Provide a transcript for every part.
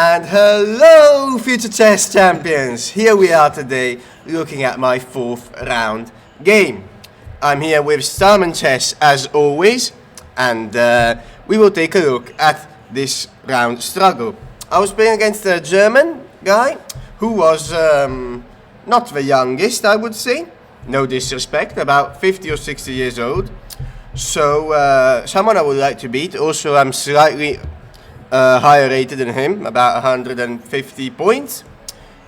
And hello, future chess champions! Here we are today, looking at my 4th round game. I'm here with Salmon Chess as always, and we will take a look at this round struggle. I was playing against a German guy who was not the youngest, I would say. No disrespect, about 50 or 60 years old. So someone I would like to beat. Also, I'm slightly higher rated than him, about 150 points,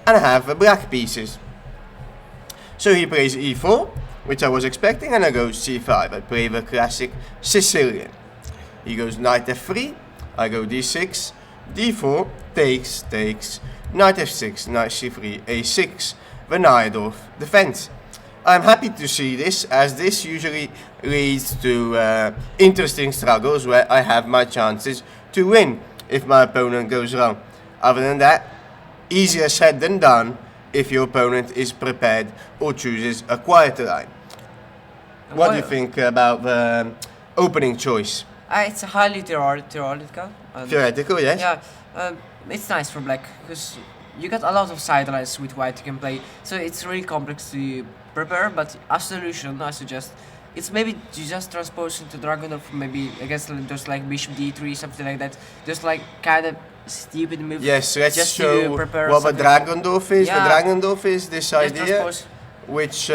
and I have black pieces. So he plays e4, which I was expecting, and I go c5. I play the classic Sicilian. He goes knight f3, I go d6, d4, takes, knight f6, knight c3, a6, the Najdorf defense. I'm happy to see this, as this usually leads to interesting struggles where I have my chances to win if my opponent goes wrong. Other than that, easier said than done if your opponent is prepared or chooses a quieter line. What do you think about the opening choice? It's highly theoretical. Theoretical, yes? Yeah, it's nice for black because you got a lot of sidelines with white you can play, so it's really complex to prepare, but as a solution I suggest it's maybe to just transpose into Dragunov, maybe against just like bishop d3, something like that, just like kind of stupid move. Yes, let's just show what the Dragunov is. Yeah. The Dragunov is this idea, transpose. which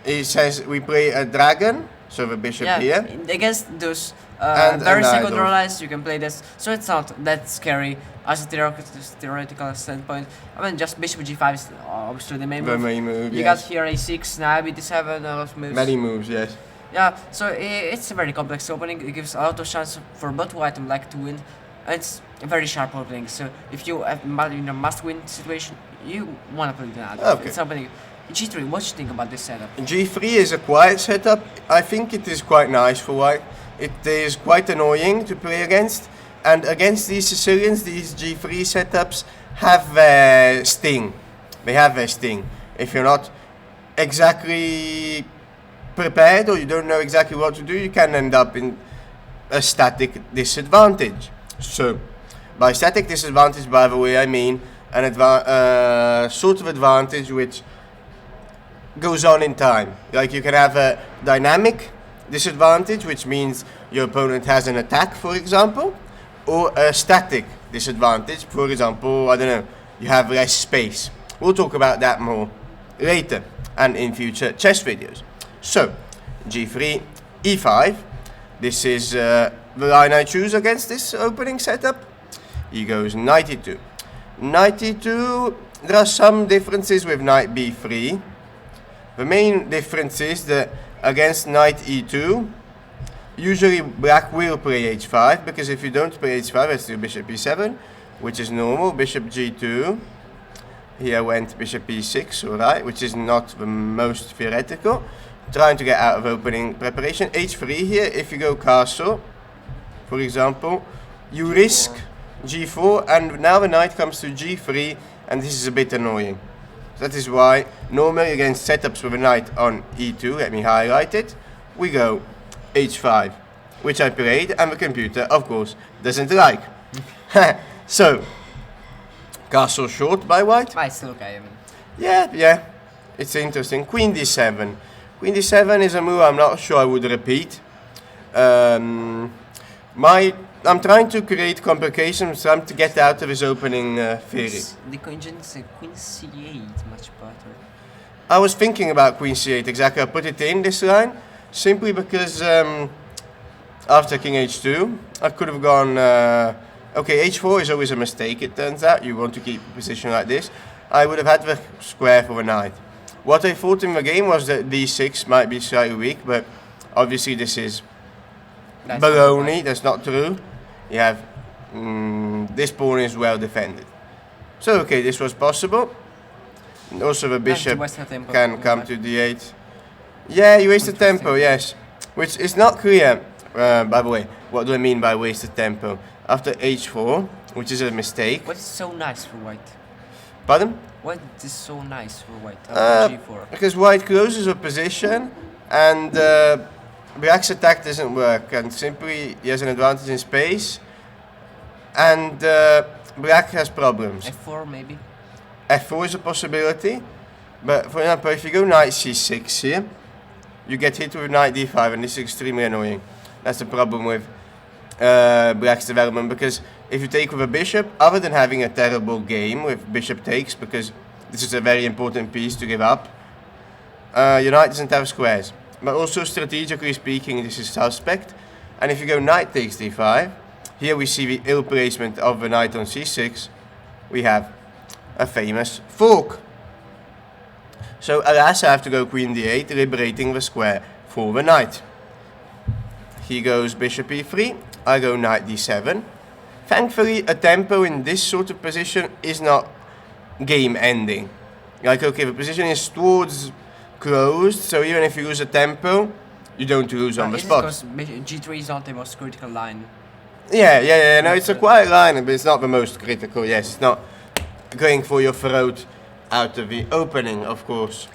it says we play a dragon, so the bishop here. Against those And very an idol. secondary lines you can play this, so it's not that scary as a theoretical standpoint. I mean, just bishop g5 is obviously the main The move. main move, You yes. got here a6, knight b7, a lot of moves. Many moves, yes. Yeah, so it's a very complex opening. It gives a lot of chance for both white and black to win. And it's a very sharp opening, so if you have in a must-win situation, you want to play that. Okay. It's opening. G3, what do you think about this setup? G3 is a quiet setup. I think it is quite nice for white. It is quite annoying to play against, and against these Sicilians, these G3 setups have their sting. They have their sting. If you're not exactly prepared or you don't know exactly what to do, you can end up in a static disadvantage. So, by static disadvantage, by the way, I mean an sort of advantage which goes on in time. Like you can have a dynamic disadvantage, which means your opponent has an attack, for example, or a static disadvantage, for example, I don't know, you have less space. We'll talk about that more later and in future chess videos. So, g3, e5, this is the line I choose against this opening setup. He goes knight e2. Knight e2, there are some differences with knight b3. The main difference is that against knight e2, usually black will play h5, because if you don't play h5, let's do bishop e7, which is normal, bishop g2, here went bishop e6, alright, which is not the most theoretical, trying to get out of opening preparation. h3 here, if you go castle, for example, you risk g4, and now the knight comes to g3, and this is a bit annoying. That is why, normally against setups with a knight on e2, let me highlight it, we go h5, which I played, and the computer, of course, doesn't like. So, castle short by white. It's still okay, I mean. Yeah, it's interesting. Queen d7. Queen d7 is a move I'm not sure I would repeat. I'm trying to create complications, trying to get out of his opening theory. The queen c8 much better. I was thinking about queen c8 exactly. I put it in this line simply because after king h2 I could have gone okay, h4 is always a mistake, it turns out. You want to keep a position like this. I would have had the square for the knight. What I thought in the game was that d6 might be slightly weak, but obviously this is baloney. That's not true. You have this pawn is well defended. So okay, this was possible. And also the bishop can come to d8. Yeah, you wasted tempo, yes. Which is not clear, by the way. What do I mean by wasted tempo? After h4, which is a mistake. What is so nice for white? Pardon? What is so nice for white after g4? Because white closes a position and Black's attack doesn't work, and simply he has an advantage in space, and black has problems. F4 maybe. F4 is a possibility, but for example, if you go knight c6 here, you get hit with knight d5, and this is extremely annoying. That's the problem with black's development, because if you take with a bishop, other than having a terrible game with bishop takes, because this is a very important piece to give up, your knight doesn't have squares. But also strategically speaking, this is suspect. And if you go knight takes d5, here we see the ill placement of the knight on c6, we have a famous fork. So alas, I have to go queen d8, liberating the square for the knight. He goes bishop e3, I go knight d7. Thankfully, a tempo in this sort of position is not game ending. Like, okay, the position is towards closed, so even if you lose a tempo, you don't lose on the spot. Because g3 is not the most critical line. Yeah, no, it's a quiet line, but it's not the most critical, yes. It's not going for your throat out of the opening, of course.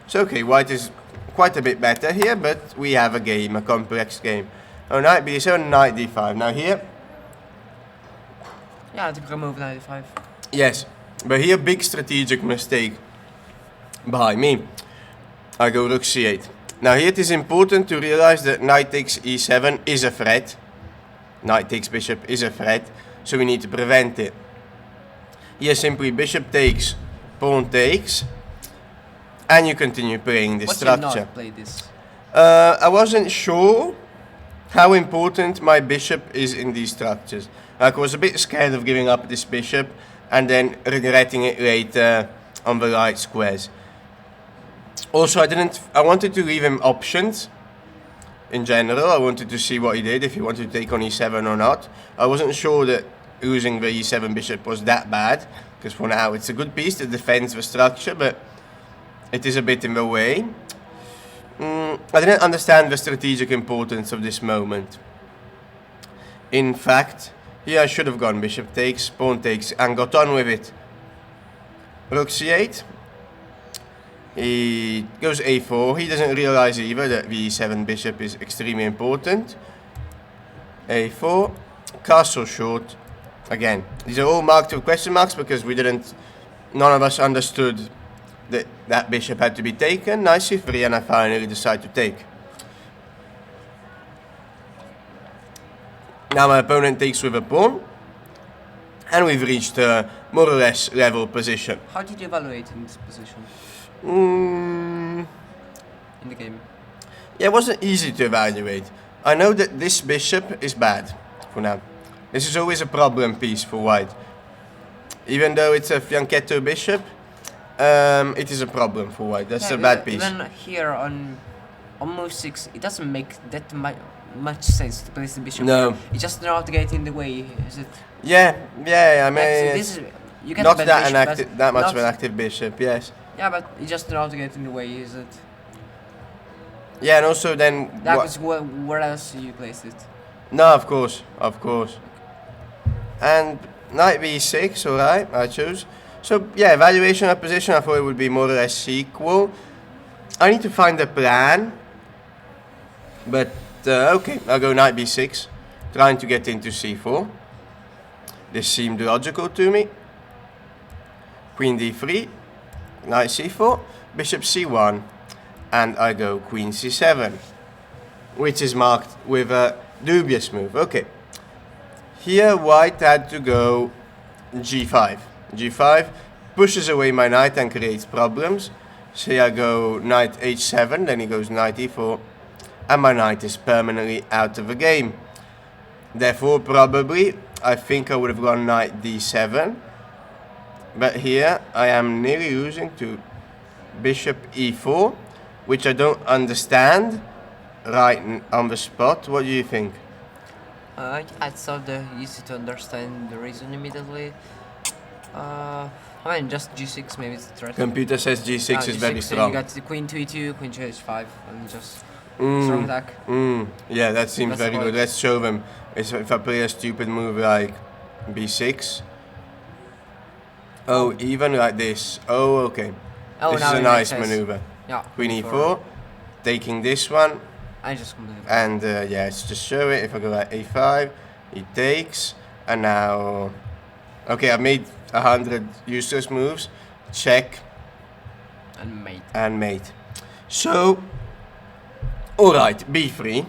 So, okay, white is quite a bit better here, but we have a game, a complex game. Oh, knight b7, knight d5. Now here... Yeah, I think remove knight d5. Yes, but here big strategic mistake by me. I go rook c8. Now here it is important to realize that knight takes e7 is a threat. Knight takes bishop is a threat, so we need to prevent it. Here simply bishop takes, pawn takes, and you continue playing this structure. Why did you not play this? I wasn't sure how important my bishop is in these structures. Like, I was a bit scared of giving up this bishop and then regretting it later on the light squares. Also, I wanted to leave him options. In general, I wanted to see what he did, if he wanted to take on e7 or not. I wasn't sure that losing the e7 bishop was that bad, because for now it's a good piece that defends the structure, but it is a bit in the way. I didn't understand the strategic importance of this moment. In fact, here I should have gone bishop takes, pawn takes, and got on with it. Rook c8. He goes a4. He doesn't realize either that the e7 bishop is extremely important. a4. Castle short. Again, these are all marked with question marks because none of us understood that that bishop had to be taken. Knight c3, and I finally decide to take. Now my opponent takes with a pawn, and we've reached a more or less level position. How did you evaluate in this position? In the game? Yeah, it wasn't easy to evaluate. I know that this bishop is bad for now. This is always a problem piece for white. Even though it's a fianchetto bishop, it is a problem for white. That's a bad piece. Even here on move 6, it doesn't make that much sense to place the bishop. No. You just know how to get in the way, is it? Yeah, I mean, this is, you get not a that, bishop, that much of an active bishop, yes. Yeah, but you just know how to get in the way, is it? Yeah, and also then... That is where else you place it? No, of course. And knight b6, alright, I chose. So, yeah, evaluation of position, I thought it would be more or less equal. I need to find a plan. But, okay, I'll go knight b6, trying to get into c4. This seemed logical to me. Queen d3, knight c4, bishop c1, and I go queen c7, which is marked with a dubious move. Okay, here white had to go g5. g5 pushes away my knight and creates problems. So I go knight h7, then he goes knight e4, and my knight is permanently out of the game. Therefore, probably, I think I would have gone knight d7. But here, I am nearly losing to bishop e4, which I don't understand right on the spot. What do you think? It's not easy to understand the reason immediately. I mean, just g6, maybe it's the threat. Computer says g6 is very strong. You got the queen to e2, queen to h5, and just strong attack. Yeah, that seems very good. Let's show them. If I play a stupid move like b6. Oh, even like this. Oh, okay. Oh, this is a nice maneuver. Yeah. Queen e4, taking this one. I just completely. And yeah, let's just show it. If I go like a5, he takes, And now, okay, I made 100 useless moves. Check And mate. and mate. So, alright, b3,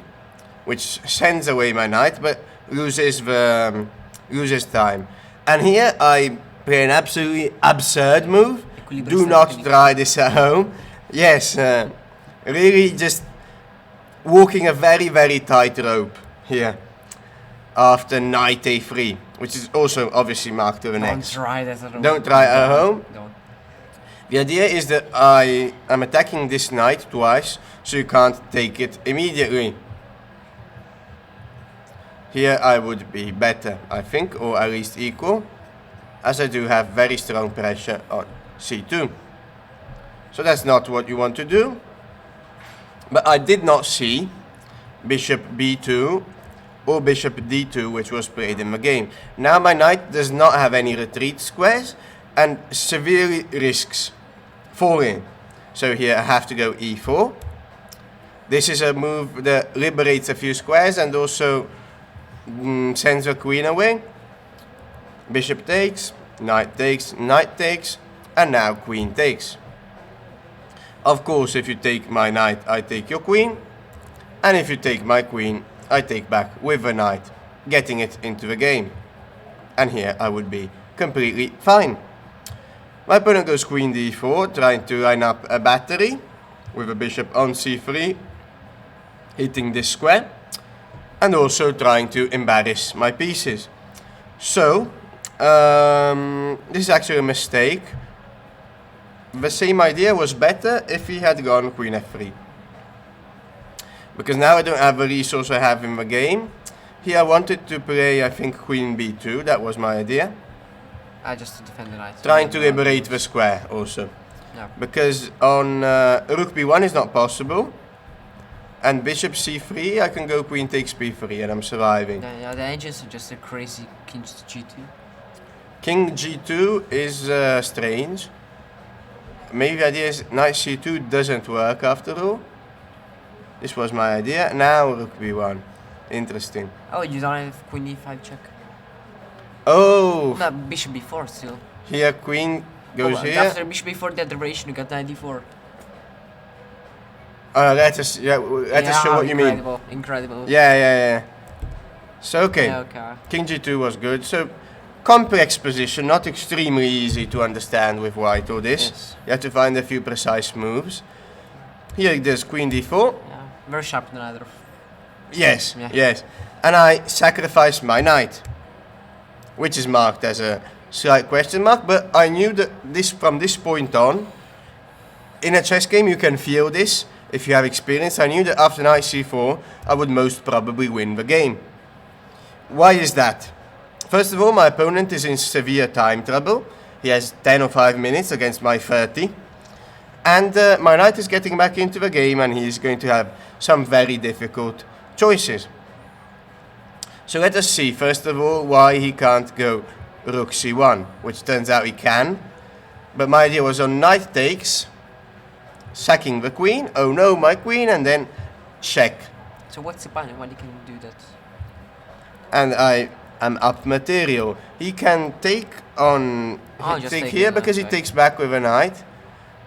which sends away my knight, but loses time. And here I play an absolutely absurd move. Do not try this at home. Yes, really just walking a very, very tight rope here after knight a3, which is also obviously marked with an Don't X. try that at home. Don't try it at home. Don't. The idea is that I am attacking this knight twice, so you can't take it immediately. Here I would be better, I think, or at least equal, as I do have very strong pressure on c2. So that's not what you want to do. But I did not see bishop b2 or bishop d2, which was played in the game. Now my knight does not have any retreat squares and severely risks falling. So here I have to go e4. This is a move that liberates a few squares and also sends the queen away. Bishop takes, knight takes, and now queen takes. Of course, if you take my knight, I take your queen. And if you take my queen, I take back with the knight, getting it into the game. And here I would be completely fine. My opponent goes queen d4, trying to line up a battery with a bishop on c3, hitting this square, and also trying to embarrass my pieces. So, this is actually a mistake. The same idea was better if he had gone queen f3. Because now I don't have the resource I have in the game. Here I wanted to play, I think, queen b2, that was my idea. Just to defend the knight. Trying to liberate the square also. Yeah. Because on rook b1 is not possible. And bishop c3, I can go queen takes b3 and I'm surviving. Yeah, the angels are just a crazy king g2. King g2 is strange. Maybe the idea is knight c2 doesn't work after all. This was my idea. Now rook b1. Interesting. Oh, you don't have queen e5 check. Oh! No, bishop b4 still. Here queen goes and here. after bishop b4, the duration, you got knight d4. Let us show what you mean. Incredible. Yeah. So okay. Yeah, okay. King g2 was good. So complex position, not extremely easy to understand with white or this. Yes. You have to find a few precise moves. Here there's queen d4. Yeah, very sharp neither. Yes, Yeah. yes. And I sacrificed my knight, which is marked as a slight question mark, but I knew that from this point on, in a chess game you can feel this if you have experience. I knew that after knight c4, I would most probably win the game. Why is that? First of all, my opponent is in severe time trouble. He has 10 or 5 minutes against my 30. And my knight is getting back into the game and he is going to have some very difficult choices. So let us see, first of all, why he can't go rook c1, which turns out he can. But my idea was on knight takes, sacking the queen, oh no, my queen, and then check. So what's the point? Why can you do that? And I am up material. He can take on, take here because he takes back with a knight.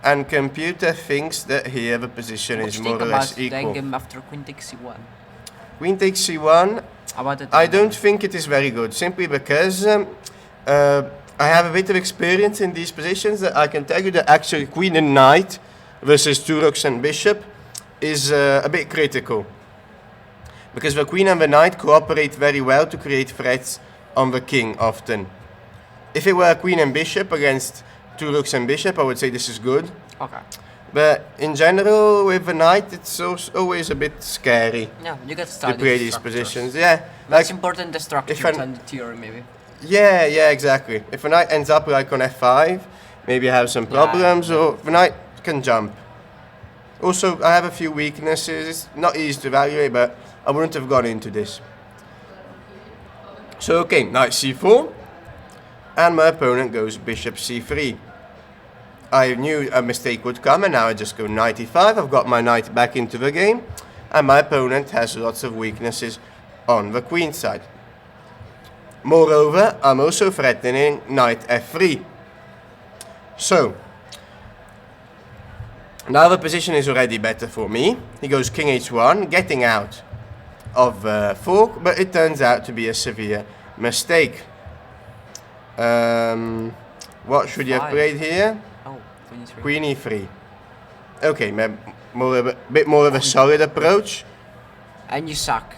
And computer thinks that here the position is more or less equal. Game after queen takes c1. Queen takes c1. I don't think it is very good, simply because I have a bit of experience in these positions that I can tell you that actually queen and knight versus two rooks and bishop is a bit critical. Because the queen and the knight cooperate very well to create threats on the king often. If it were queen and bishop against two rooks and bishop, I would say this is good. Okay. But in general, with the knight, it's always a bit scary. Yeah, you got to start to play these positions. Yeah, but it's important the structure than the theory, maybe. Yeah, exactly. If a knight ends up like on f5, maybe I have some problems, or the knight can jump. Also, I have a few weaknesses. It's not easy to evaluate, but I wouldn't have gone into this. So okay, knight c4, and my opponent goes bishop c3. I knew a mistake would come, and now I just go knight e5. I've got my knight back into the game, and my opponent has lots of weaknesses on the queen side. Moreover, I'm also threatening knight f3. So, now the position is already better for me. He goes king h1, getting out of fork, but it turns out to be a severe mistake. What should you have played here? Oh, queen e3. Queen e3. Okay, bit more of a solid approach. And you suck.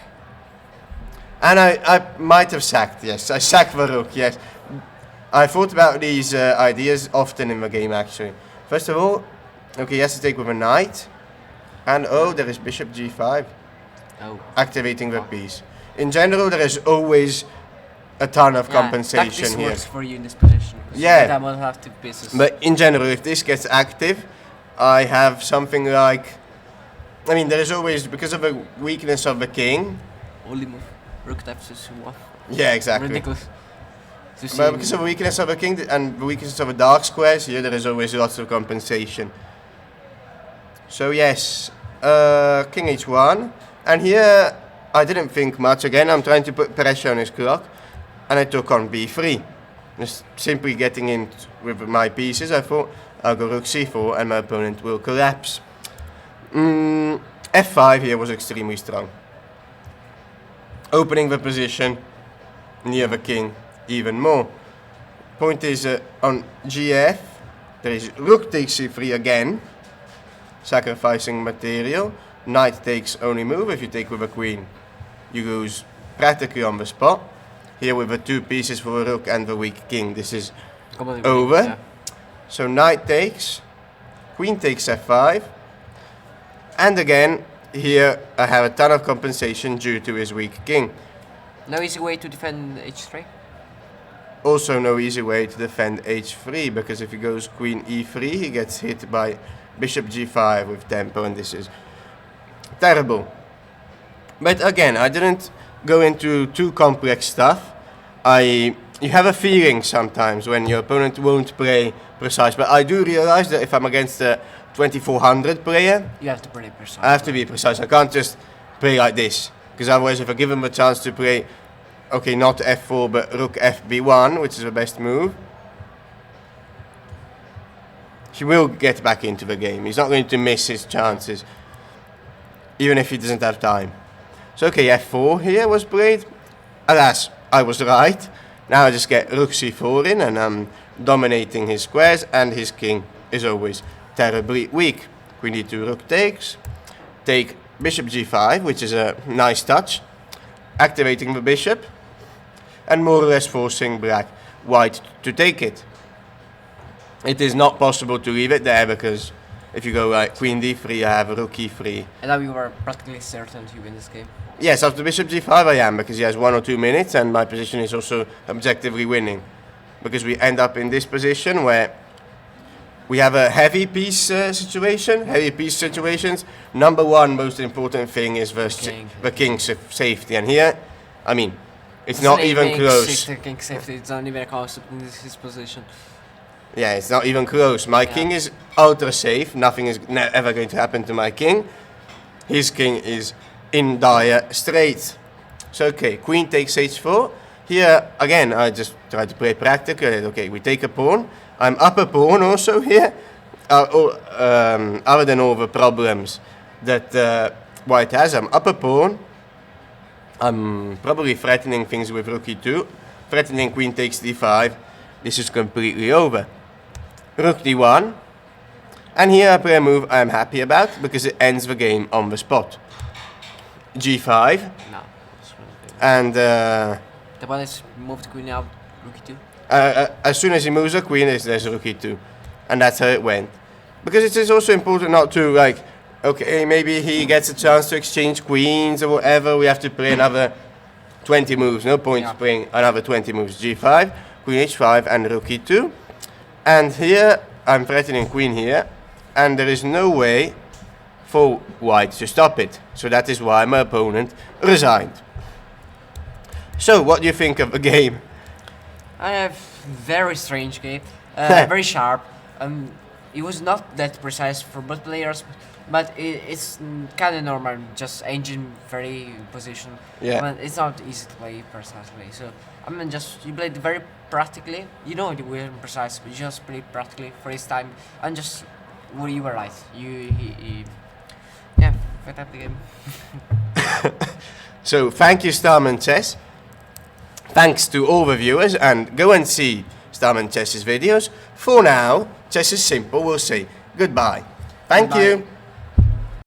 And I might have sacked, yes. I sacked the rook, yes. I thought about these ideas often in the game, actually. First of all, okay, he has to take with a knight. And oh, there is bishop g5. Oh. Activating the piece. In general, there is always a ton of compensation tactics here. works for you in this position. Yeah. I will have 2 pieces. But in general, if this gets active, I have something like... I mean, there is always, because of the weakness of the king... Only move. Rook f2 1. Yeah, exactly. Ridiculous. But because of the weakness of the king and the weakness of the dark squares, here there is always lots of compensation. So yes, king h1. And here, I didn't think much. Again, I'm trying to put pressure on his clock. And I took on b3. Just simply getting in with my pieces, I thought I'll go rook c4 and my opponent will collapse. f5 here was extremely strong. Opening the position near the king even more. Point is on gf, there is rook takes c3 again, sacrificing material. Knight takes only move. If you take with a queen, you lose practically on the spot. Here with the 2 pieces for the rook and the weak king, this is over. Yeah. So knight takes, queen takes f5, and again, here I have a ton of compensation due to his weak king. No easy way to defend h3? Also no easy way to defend h3, because if he goes queen e3, he gets hit by bishop g5 with tempo, and this is terrible. But again, I didn't go into too complex stuff. You have a feeling sometimes when your opponent won't play precise, but I do realize that if I'm against a 2400 player, You have to play precise. I have to be precise. I can't just play like this, because otherwise if I give him a chance to play, okay, not f4 but rook fb1, which is the best move, he will get back into the game. He's not going to miss his chances, even if he doesn't have time. So okay, f4 here was played. Alas, I was right. Now I just get rook c4 in and I'm dominating his squares, and his king is always terribly weak. Queen e2, rook takes. Take bishop g5, which is a nice touch. Activating the bishop and more or less forcing white to take it. It is not possible to leave it there, because if you go like queen d3, I have rook e3. And now you were practically certain to win this game. Yes, after bishop g5 I am, because he has 1 or 2 minutes and my position is also objectively winning. Because we end up in this position where we have a heavy piece situation. Heavy piece situations, number one most important thing is the king's safety. And here, I mean, it's not even close. King safety, it's not even a concept in this position. Yeah, it's not even close. My king is ultra safe. Nothing is ever going to happen to my king. His king is in dire straits. So okay, queen takes h4. Here again, I just try to play practical. Okay, we take a pawn. I'm up a pawn also here. Other than all the problems that white has, I'm up a pawn. I'm probably threatening things with rook e2. Threatening queen takes d5. This is completely over. Rook d1. And here I play a move I'm happy about, because it ends the game on the spot. g5. No. And The one is moved queen out, rook e2. as soon as he moves a queen, there's a rook e2. And that's how it went. Because it is also important not to, like, okay, maybe he gets a chance to exchange queens or whatever. We have to play another 20 moves. No point playing another 20 moves. g5, queen h5, and rook e2. And here, I'm threatening queen here. And there is no way for white to stop it. So that is why my opponent resigned. So, what do you think of the game? I have very strange game, very sharp. It was not that precise for both players. but it's kind of normal, just engine very position. Yeah. But it's not easy to play precisely. So I mean, just you play it very practically. You know it will precise, but you just play practically first time and just. Well, you were right. Yeah, fantastic game. So thank you, Starman Chess. Thanks to all the viewers, and go and see Starman Chess's videos. For now, chess is simple. We'll say goodbye. Thank Goodbye. you.